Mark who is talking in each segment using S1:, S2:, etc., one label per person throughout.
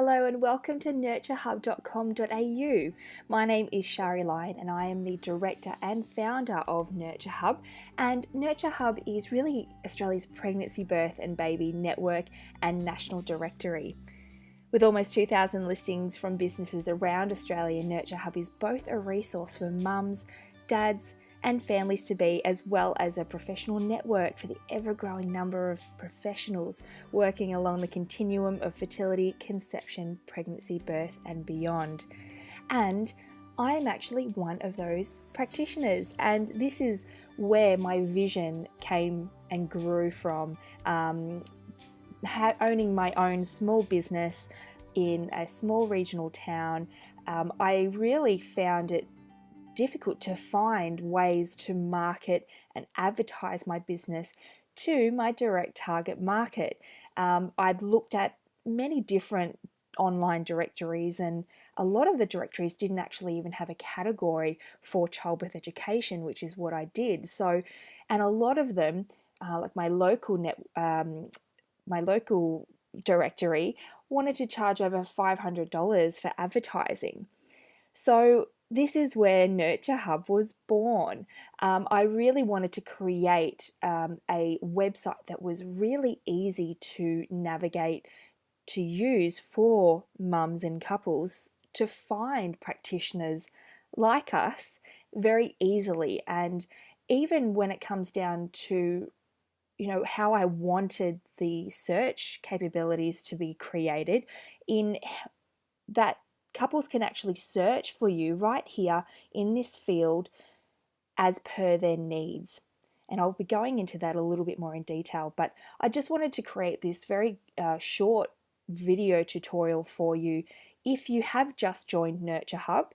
S1: Hello and welcome to NurtureHub.com.au. My name is Shari Lyon and I am the director and founder of NurtureHub. And NurtureHub is really Australia's pregnancy, birth and baby network and national directory. With almost 2,000 listings from businesses around Australia, NurtureHub is both a resource for mums, dads and families to be, as well as a professional network for the ever-growing number of professionals working along the continuum of fertility, conception, pregnancy, birth and beyond. And I am actually one of those practitioners, and this is where my vision came and grew from. Owning my own small business in a small regional town, I really found it difficult to find ways to market and advertise my business to my direct target market. I'd looked at many different online directories, and a lot of the directories didn't actually even have a category for childbirth education, which is what I did. So, and a lot of them, like my local directory, wanted to charge over $500 for advertising. So this is where NurtureHub was born. I really wanted to create a website that was really easy to navigate, to use for mums and couples to find practitioners like us very easily. And even when it comes down to how I wanted the search capabilities to be created, in that couples can actually search for you right here in this field as per their needs. And I'll be going into that a little bit more in detail, but I just wanted to create this very short video tutorial for you if you have just joined NurtureHub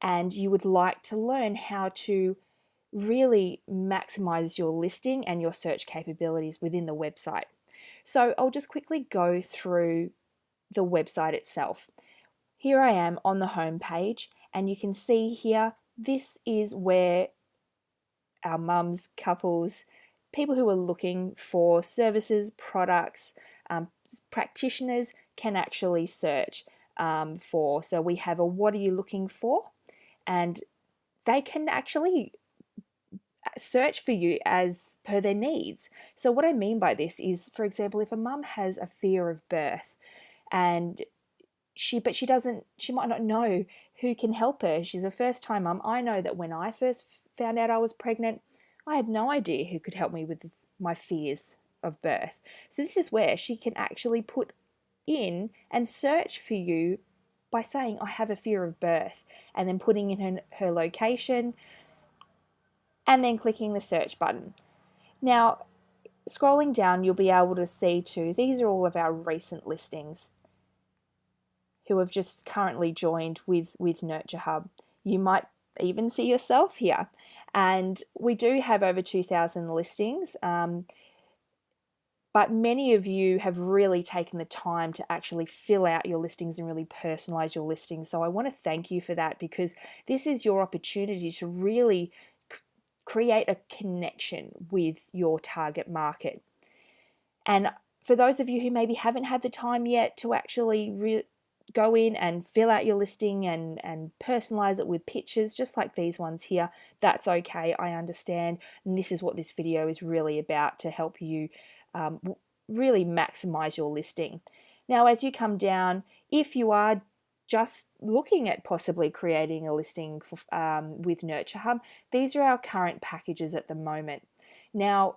S1: and you would like to learn how to really maximize your listing and your search capabilities within the website. So I'll just quickly go through the website itself. Here I am on the home page, and you can see here, this is where our mums, couples, people who are looking for services, products, practitioners can actually search for. So we have a what are you looking for? And they can actually search for you as per their needs. So what I mean by this is, for example, if a mum has a fear of birth and she might not know who can help her. She's a first-time mum. I know that when I first found out I was pregnant, I had no idea who could help me with my fears of birth. So this is where she can actually put in and search for you by saying, I have a fear of birth, and then putting in her location and then clicking the search button. Now, scrolling down, you'll be able to see too, these are all of our recent listings who have just currently joined with NurtureHub. You might even see yourself here. And we do have over 2,000 listings, but many of you have really taken the time to actually fill out your listings and really personalize your listings. So I want to thank you for that, because this is your opportunity to really create a connection with your target market. And for those of you who maybe haven't had the time yet to actually go in and fill out your listing and personalize it with pictures just like these ones here, that's okay. I understand. And this is what this video is really about, to help you really maximize your listing. Now, as you come down, if you are just looking at possibly creating a listing for, with NurtureHub, these are our current packages at the moment. Now,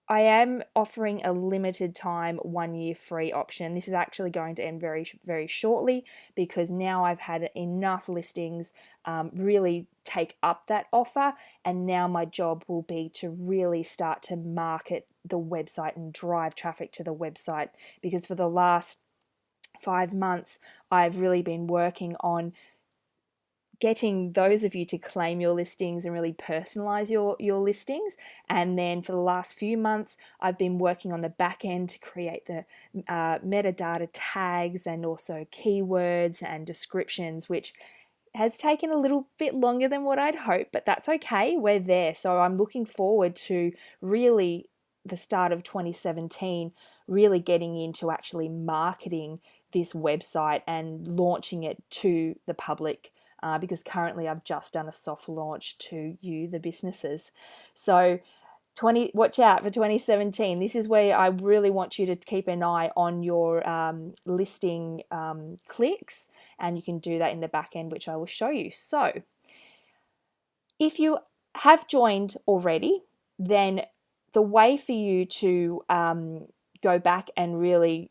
S1: I am offering a limited time 1 year free option. This is actually going to end very, very shortly, because now I've had enough listings really take up that offer, and now my job will be to really start to market the website and drive traffic to the website, because for the last 5 months I've really been working on getting those of you to claim your listings and really personalize your listings. And then for the last few months, I've been working on the back end to create the metadata tags and also keywords and descriptions, which has taken a little bit longer than what I'd hoped, but that's okay. We're there. So I'm looking forward to really the start of 2017, really getting into actually marketing this website and launching it to the public, because currently I've just done a soft launch to you, the businesses. So watch out for 2017. This is where I really want you to keep an eye on your listing clicks, and you can do that in the back end, which I will show you. So if you have joined already, then the way for you to go back and really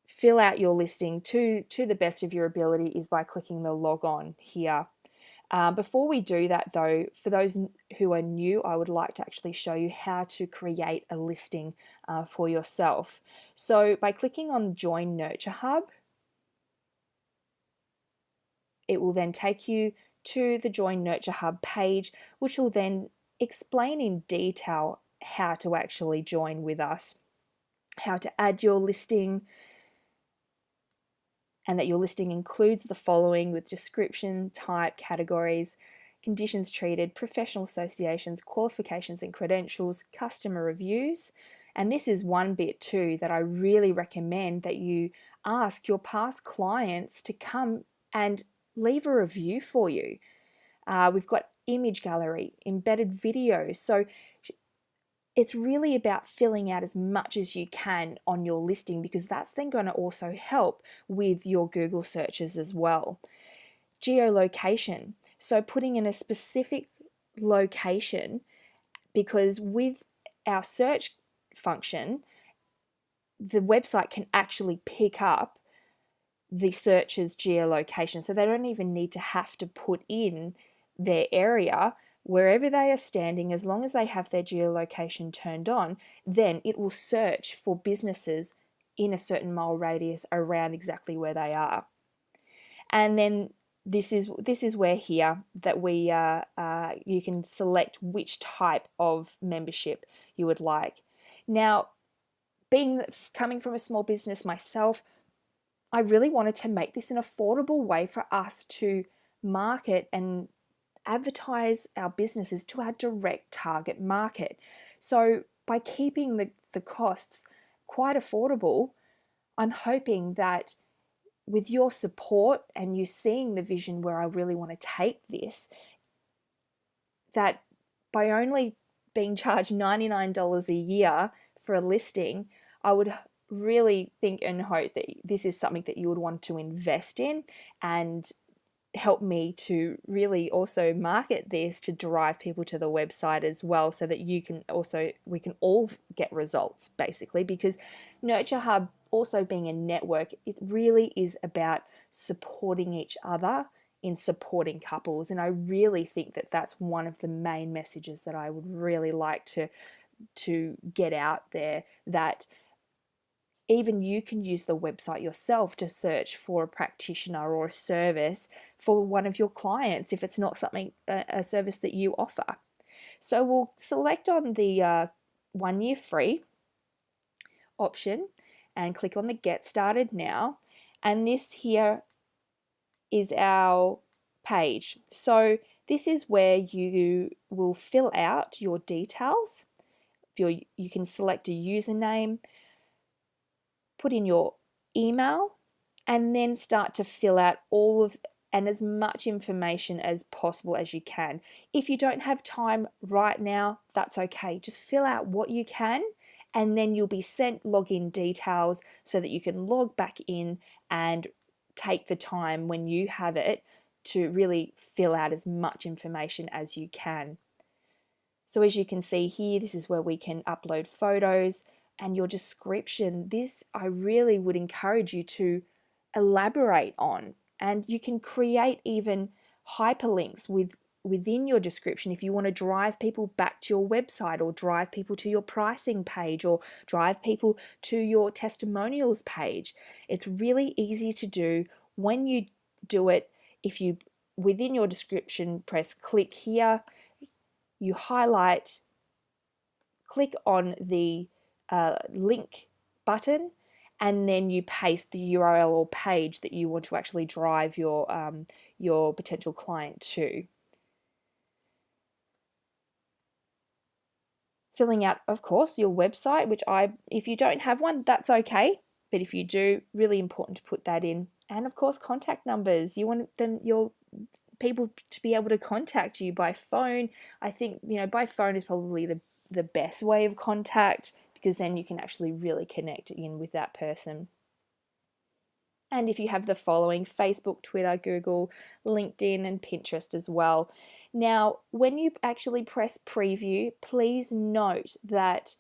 S1: fill out your listing to the best of your ability is by clicking the log on here. Before we do that though, for those who are new, I would like to actually show you how to create a listing for yourself. So by clicking on Join Nurture Hub, it will then take you to the Join Nurture Hub page, which will then explain in detail how to actually join with us, how to add your listing, and that your listing includes the following with description, type, categories, conditions treated, professional associations, qualifications and credentials, customer reviews. And this is one bit too that I really recommend that you ask your past clients to come and leave a review for you. We've got image gallery, embedded videos. So it's really about filling out as much as you can on your listing, because that's then going to also help with your Google searches as well. Geolocation. So putting in a specific location, because with our search function, the website can actually pick up the searcher's geolocation. So they don't even need to have to put in their area. Wherever they are standing, as long as they have their geolocation turned on, then it will search for businesses in a certain mile radius around exactly where they are. And then this is where here that we you can select which type of membership you would like. Now, coming from a small business myself, I really wanted to make this an affordable way for us to market and advertise our businesses to our direct target market. So by keeping the costs quite affordable, I'm hoping that with your support and you seeing the vision where I really want to take this, that by only being charged $99 a year for a listing, I would really think and hope that this is something that you would want to invest in and help me to really also market this to drive people to the website as well, so that we can all get results basically, because Nurture Hub also being a network, it really is about supporting each other in supporting couples. And I really think that that's one of the main messages that I would really like to get out there, that even you can use the website yourself to search for a practitioner or a service for one of your clients if it's not a service that you offer. So we'll select on the 1 year free option and click on the Get Started Now. And this here is our page. So this is where you will fill out your details. You can select a username, put in your email, and then start to fill out and as much information as possible as you can. If you don't have time right now, that's okay. Just fill out what you can, and then you'll be sent login details so that you can log back in and take the time when you have it to really fill out as much information as you can. So as you can see here, this is where we can upload photos and your description. This I really would encourage you to elaborate on, and you can create even hyperlinks within your description if you want to drive people back to your website, or drive people to your pricing page, or drive people to your testimonials page. It's really easy to do. When you do it, if you within your description press click here, you highlight, click on the link button, and then you paste the URL or page that you want to actually drive your potential client to. Filling out, of course, your website, if you don't have one, that's okay. But if you do, really important to put that in. And of course, contact numbers. You want your people to be able to contact you by phone. I think, by phone is probably the best way of contact, because then you can actually really connect in with that person. And if you have the following: Facebook, Twitter, Google, LinkedIn, and Pinterest as well. Now, when you actually press preview, please note that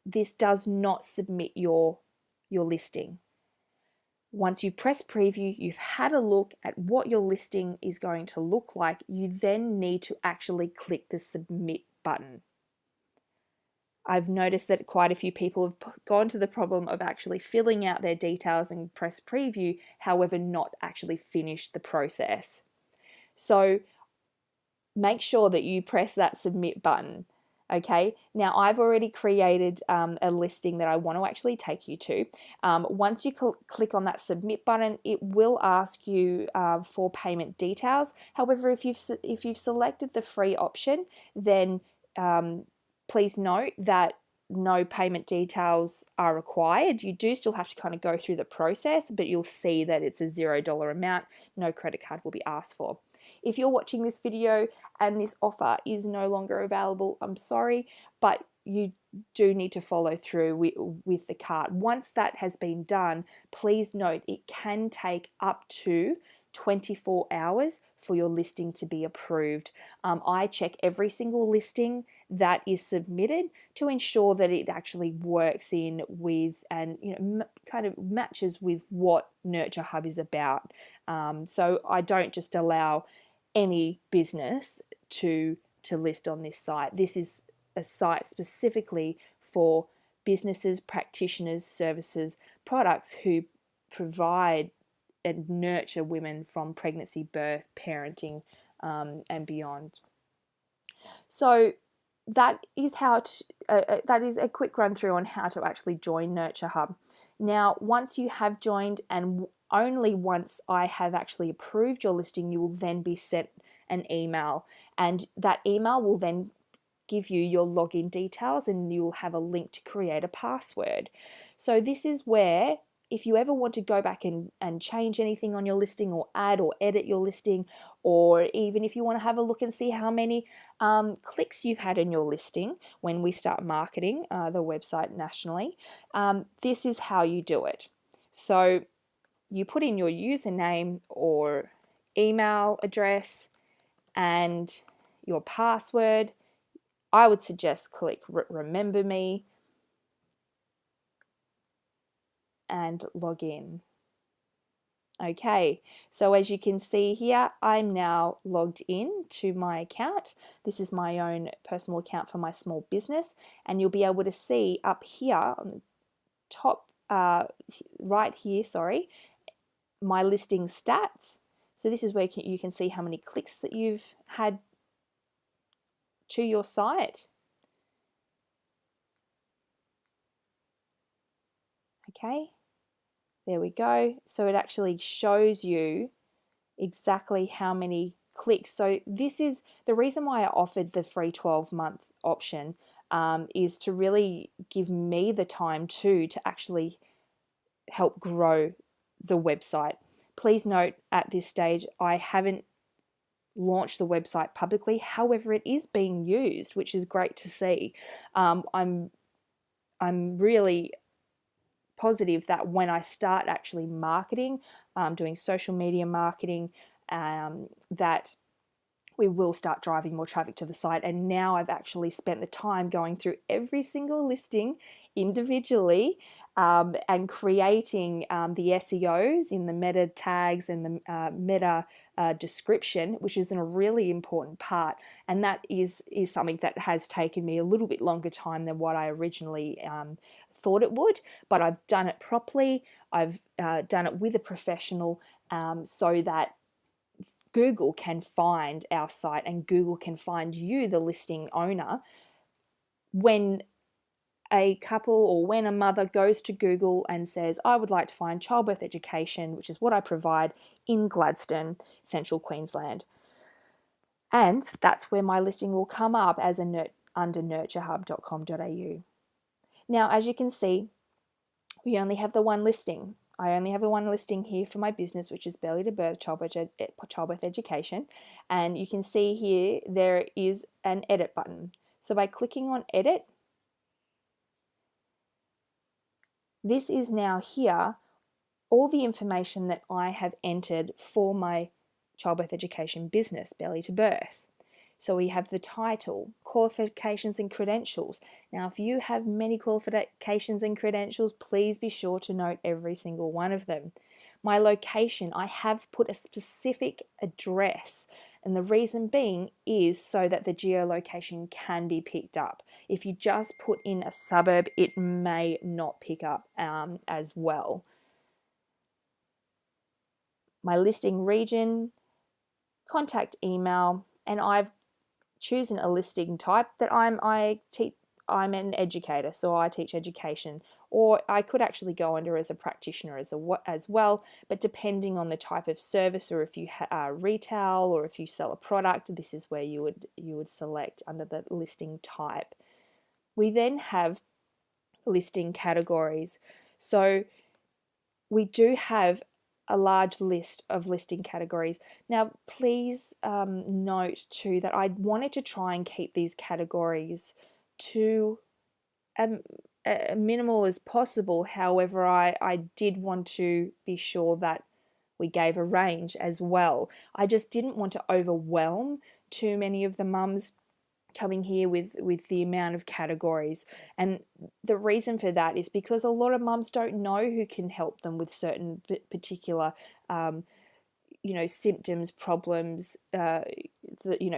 S1: this does not submit your listing. Once you press preview, you've had a look at what your listing is going to look like. You then need to actually click the submit button. I've noticed that quite a few people have gone to the problem of actually filling out their details and press preview, however, not actually finished the process. So make sure that you press that submit button. Okay, now I've already created a listing that I want to actually take you to. Once you click on that submit button, it will ask you for payment details. However, if you've selected the free option, then please note that no payment details are required. You do still have to kind of go through the process, but you'll see that it's a $0 amount. No credit card will be asked for. If you're watching this video and this offer is no longer available, I'm sorry, but you do need to follow through with the cart. Once that has been done, please note it can take up to 24 hours for your listing to be approved. I check every single listing that is submitted to ensure that it actually works in with and kind of matches with what Nurture Hub is about. So I don't just allow any business to list on this site. This is a site specifically for businesses, practitioners, services, products who provide and nurture women from pregnancy, birth, parenting, and beyond. So that is that is a quick run through on how to actually join Nurture Hub. Now, once you have joined, and only once I have actually approved your listing, you will then be sent an email, and that email will then give you your login details, and you will have a link to create a password. So this is where, if you ever want to go back and change anything on your listing, or add or edit your listing, or even if you want to have a look and see how many clicks you've had in your listing when we start marketing the website nationally, this is how you do it. So you put in your username or email address and your password. I would suggest click remember me and log in. Okay, so as you can see here, I'm now logged in to my account. This is my own personal account for my small business, and you'll be able to see up here on the top right here, my listing stats. So this is where you can see how many clicks that you've had to your site. Okay, there we go. So it actually shows you exactly how many clicks. So this is the reason why I offered the free 12-month option, is to really give me the time to actually help grow the website. Please note, at this stage, I haven't launched the website publicly. However, it is being used, which is great to see. I'm really positive that when I start actually marketing, doing social media marketing, that we will start driving more traffic to the site. And now I've actually spent the time going through every single listing individually, and creating the SEOs in the meta tags and the meta description, which is a really important part. And that is something that has taken me a little bit longer time than what I originally thought it would, but I've done it properly. I've done it with a professional, so that Google can find our site and Google can find you, the listing owner, when a couple or when a mother goes to Google and says, I would like to find childbirth education, which is what I provide in Gladstone, Central Queensland. And that's where my listing will come up as under NurtureHub.com.au. Now, as you can see, we only have the one listing. I only have the one listing here for my business, which is Belly to Birth Childbirth Education. And you can see here there is an edit button. So by clicking on edit, this is now here all the information that I have entered for my childbirth education business, Belly to Birth. So we have the title, qualifications and credentials. Now, if you have many qualifications and credentials, please be sure to note every single one of them. My location, I have put a specific address, and the reason being is so that the geolocation can be picked up. If you just put in a suburb, it may not pick up as well. My listing region, contact email, and I've chosen a listing type that I'm an educator, so I teach education, or I could actually go under as a practitioner as well, but depending on the type of service, or if you retail or if you sell a product, this is where you would select under the listing type. We then have listing categories. So we do have a large list of listing categories. Now, please note too that I wanted to try and keep these categories to minimal as possible. However, I did want to be sure that we gave a range as well. I just didn't want to overwhelm too many of the mums coming here with the amount of categories. And the reason for that is because a lot of mums don't know who can help them with certain particular symptoms, problems,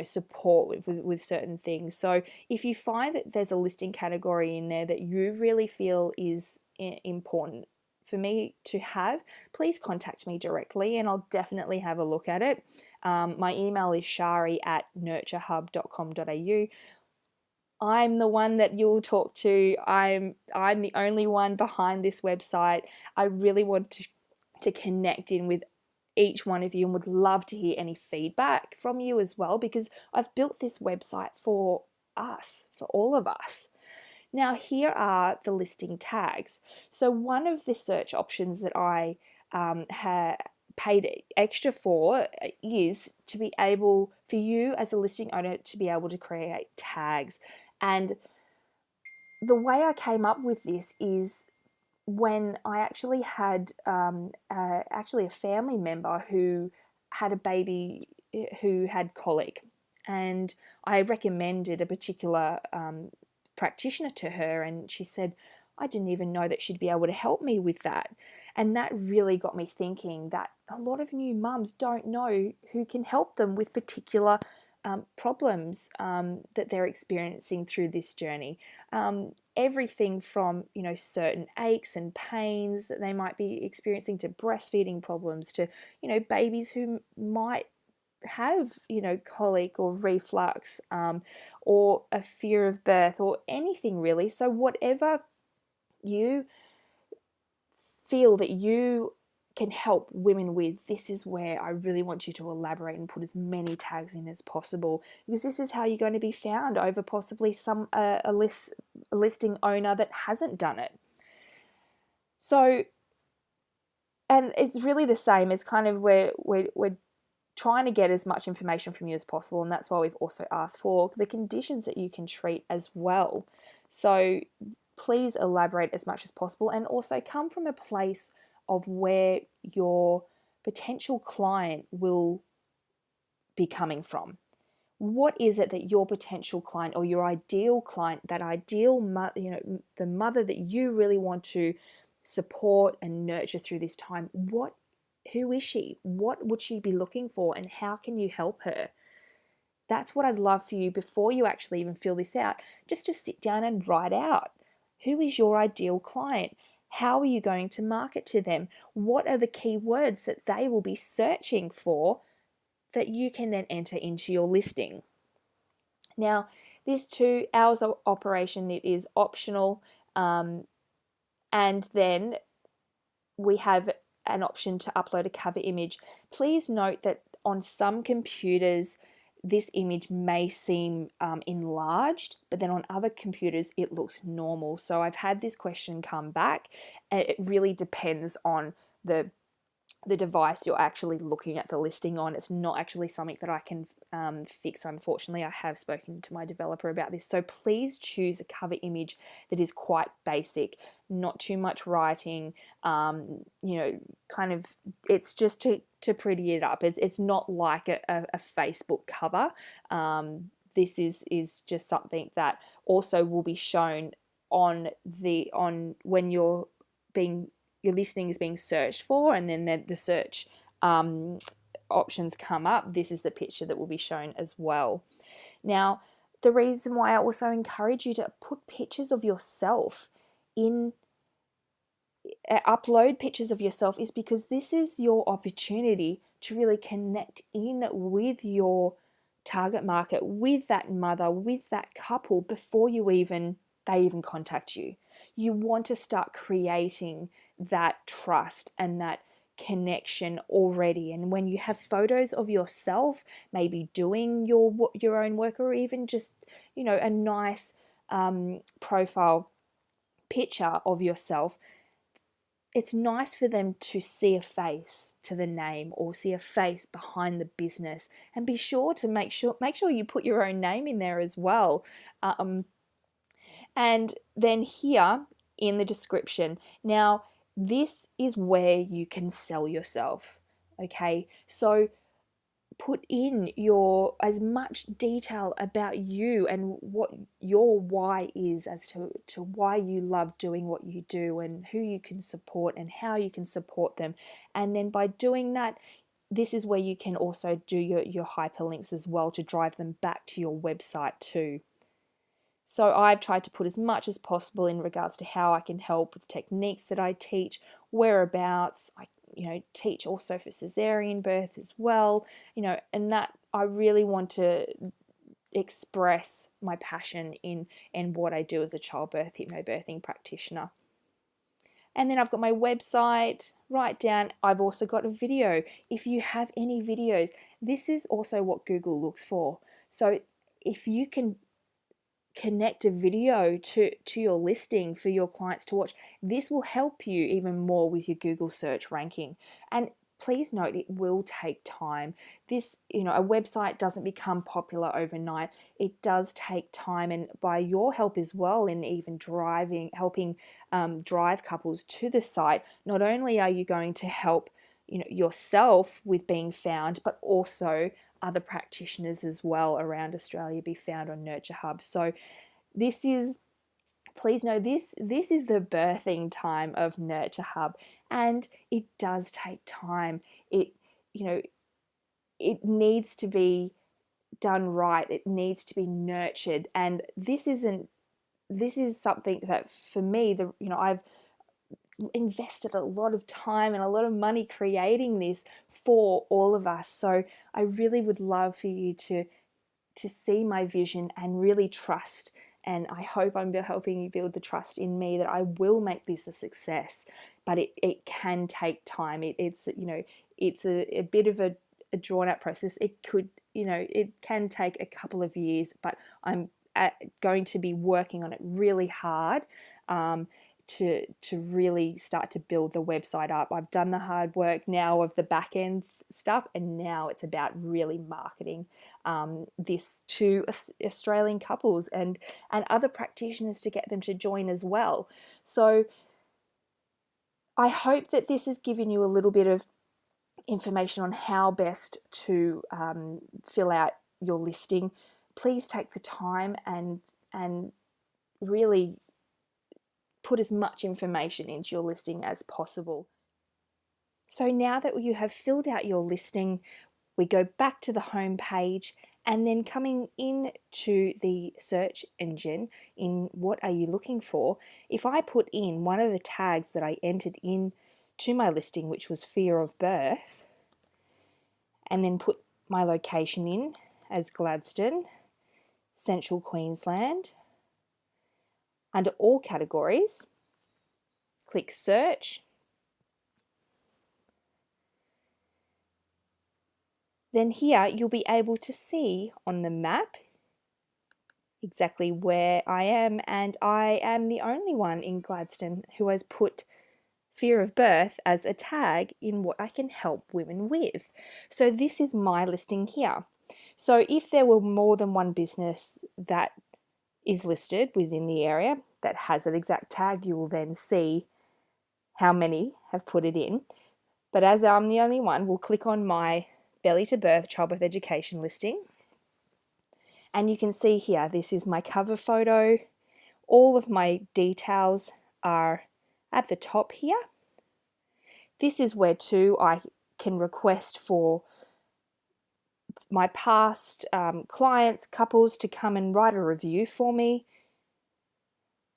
S1: support with certain things. So if you find that there's a listing category in there that you really feel is important for me to have, please contact me directly and I'll definitely have a look at it. My email is shari@NurtureHub.com.au. I'm the one that you'll talk to. I'm the only one behind this website. I really want to connect in with each one of you and would love to hear any feedback from you as well, because I've built this website for us, for all of us. Now, here are the listing tags. So one of the search options that I paid extra for is to be able, for you as a listing owner, to be able to create tags. And the way I came up with this is when I actually had a family member who had a baby who had colic, and I recommended a particular practitioner to her, and she said, I didn't even know that she'd be able to help me with that. And that really got me thinking that a lot of new mums don't know who can help them with particular problems that they're experiencing through this journey. Everything from certain aches and pains that they might be experiencing, to breastfeeding problems, to babies who might have colic or reflux, or a fear of birth, or anything really. So whatever you feel that you can help women with, this is where I really want you to elaborate and put as many tags in as possible, because this is how you're going to be found over possibly a listing owner that hasn't done it. So, and it's really the same. It's kind of where we're trying to get as much information from you as possible, and that's why we've also asked for the conditions that you can treat as well. So please elaborate as much as possible, and also come from a place of where your potential client will be coming from. What is it that your potential client, or your ideal client, that ideal the mother that you really want to support and nurture through this time, who is she? What would she be looking for, and how can you help her? That's what I'd love for you, before you actually even fill this out, just to sit down and write out. Who is your ideal client? How are you going to market to them? What are the key words that they will be searching for that you can then enter into your listing? Now, this 2 hours of operation, it is optional, and then we have an option to upload a cover image. Please note that on some computers, this image may seem enlarged, but then on other computers it looks normal. So I've had this question come back, and it really depends on the device you're actually looking at the listing on. It's not actually something that I can fix, unfortunately. I have spoken to my developer about this. So please choose a cover image that is quite basic, not too much writing, kind of, it's just to pretty it up. It's not like a Facebook cover. This is just something that also will be shown on when your listing is being searched for, and then the search options come up. This is the picture that will be shown as well. Now, the reason why I also encourage you to put pictures of yourself in, upload pictures of yourself, is because this is your opportunity to really connect in with your target market, with that mother, with that couple, before they even contact you. You want to start creating that trust and that connection already. And when you have photos of yourself, maybe doing your own work, or even just a nice profile picture of yourself, it's nice for them to see a face to the name, or see a face behind the business, and be sure to make sure you put your own name in there as well. And then here in the description, now this is where you can sell yourself. Okay, so put in as much detail about you and what your why is, as to why you love doing what you do, and who you can support and how you can support them. And then by doing that, this is where you can also do your hyperlinks as well, to drive them back to your website too. So I've tried to put as much as possible in regards to how I can help with techniques that I teach, whereabouts. I teach also for cesarean birth as well, and that I really want to express my passion in what I do as a childbirth hypnobirthing practitioner. And then I've got my website right down. I've also got a video. If you have any videos, this is also what Google looks for. So if you can connect a video to your listing for your clients to watch, this will help you even more with your Google search ranking. And please note, it will take time. This, a website doesn't become popular overnight. It does take time, and by your help as well, in even helping drive couples to the site, not only are you going to help yourself with being found, but also other practitioners as well around Australia be found on NurtureHub. So please know this is the birthing time of NurtureHub, and it does take time. It needs to be done right. It needs to be nurtured, and this is something that, for me, I've invested a lot of time and a lot of money creating this for all of us. So I really would love for you to see my vision and really trust. And I hope I'm helping you build the trust in me that I will make this a success. But it can take time. It's a bit of a drawn out process. It can take a couple of years, but I'm going to be working on it really hard. To really start to build the website up. I've done the hard work now of the back end stuff, and now it's about really marketing this to Australian couples and other practitioners, to get them to join as well. So I hope that this has given you a little bit of information on how best to fill out your listing. Please take the time and really put as much information into your listing as possible. So now that you have filled out your listing, we go back to the home page, and then coming into the search engine, in what are you looking for, if I put in one of the tags that I entered in to my listing, which was fear of birth, and then put my location in as Gladstone, Central Queensland, under all categories, click search. then here you'll be able to see on the map exactly where I am, and I am the only one in Gladstone who has put fear of birth as a tag in what I can help women with. So this is my listing here. So if there were more than one business that is listed within the area that has that exact tag, you will then see how many have put it in. But as I'm the only one, we'll click on my belly to birth childbirth education listing. And you can see here, this is my cover photo. All of my details are at the top here. This is where too I can request for my past clients, couples to come and write a review for me.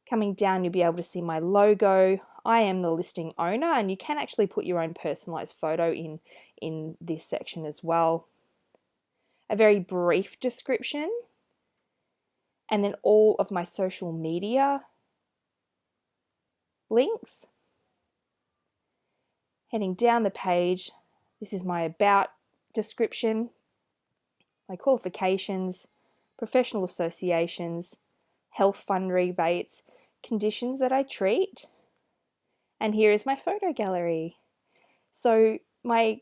S1: Coming down, you'll be able to see my logo. I am the listing owner, and you can actually put your own personalized photo in this section as well. A very brief description, and then all of my social media links. Heading down the page, this is my about description, my qualifications, professional associations, health fund rebates, conditions that I treat, and here is my photo gallery. So my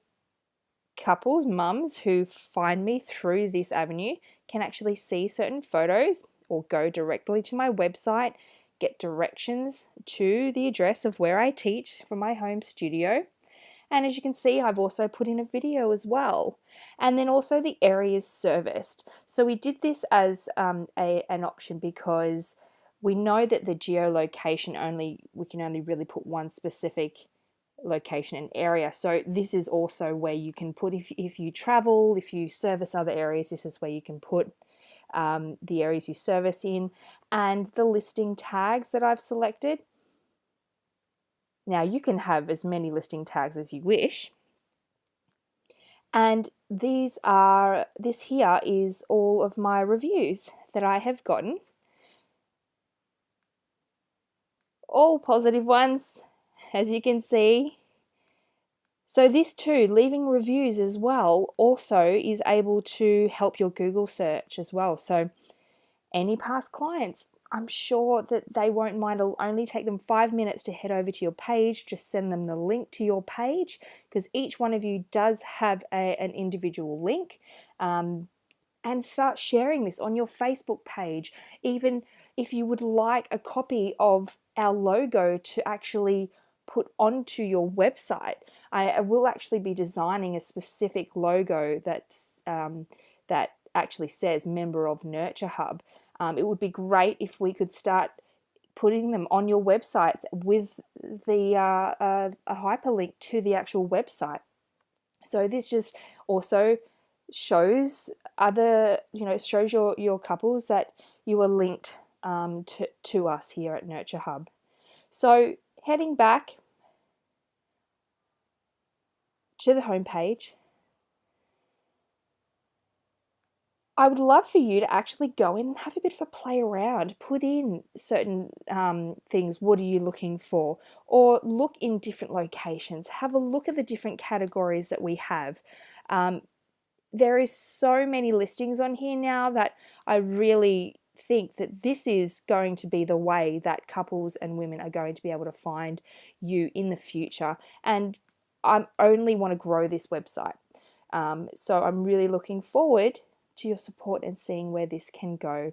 S1: couples, mums who find me through this avenue can actually see certain photos or go directly to my website, get directions to the address of where I teach from my home studio. And as you can see, I've also put in a video as well. And then also the areas serviced. So we did this as an option because we know that the geolocation we can only really put one specific location and area. So this is also where you can put, if you travel, if you service other areas, this is where you can put the areas you service in, and the listing tags that I've selected. Now you can have as many listing tags as you wish. And this here is all of my reviews that I have gotten. All positive ones, as you can see. So this too, leaving reviews as well, also is able to help your Google search as well. So any past clients, I'm sure that they won't mind. It'll only take them 5 minutes to head over to your page. Just send them the link to your page, because each one of you does have an individual link. And start sharing this on your Facebook page. Even if you would like a copy of our logo to actually put onto your website, I will actually be designing a specific logo that actually says member of Nurture Hub. It would be great if we could start putting them on your websites with the a hyperlink to the actual website. So this just also shows shows your couples that you are linked to us here at Nurture Hub. So heading back to the home page, I would love for you to actually go in and have a bit of a play around, put in certain things. What are you looking for? Or look in different locations. Have a look at the different categories that we have. There is so many listings on here now that I really think that this is going to be the way that couples and women are going to be able to find you in the future. And I only want to grow this website. So I'm really looking forward to your support and seeing where this can go.